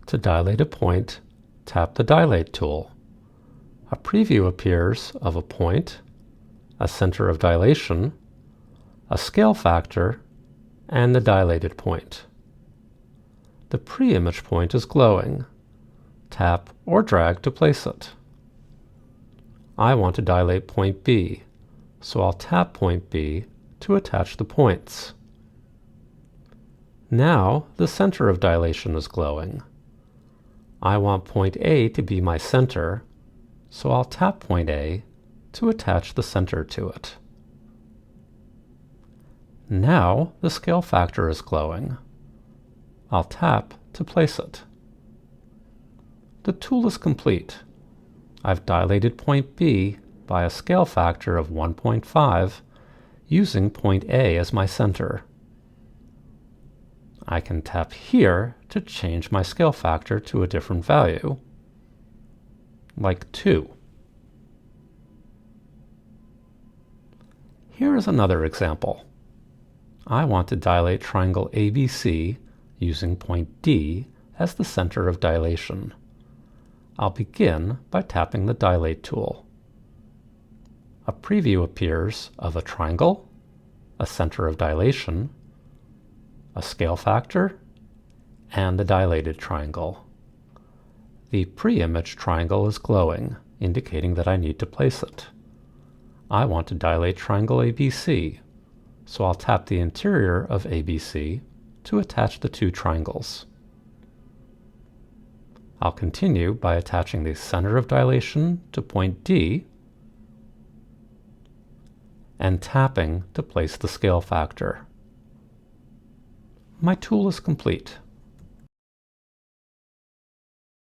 To dilate a point, tap the Dilate tool. A preview appears of a point, a center of dilation, a scale factor, and the dilated point. The pre-image point is glowing. Tap or drag to place it. I want to dilate point B, so I'll tap point B to attach the points. Now the center of dilation is glowing. I want point A to be my center, so I'll tap point A to attach the center to it. Now the scale factor is glowing. I'll tap to place it. The tool is complete. I've dilated point B by a scale factor of 1.5 using point A as my center. I can tap here to change my scale factor to a different value, like 2. Here is another example. I want to dilate triangle ABC using point D as the center of dilation. I'll begin by tapping the Dilate tool. A preview appears of a triangle, a center of dilation, a scale factor, and a dilated triangle. The pre-image triangle is glowing, indicating that I need to place it. I want to dilate triangle ABC, so I'll tap the interior of ABC to attach the two triangles. I'll continue by attaching the center of dilation to point D and tapping to place the scale factor. My tool is complete.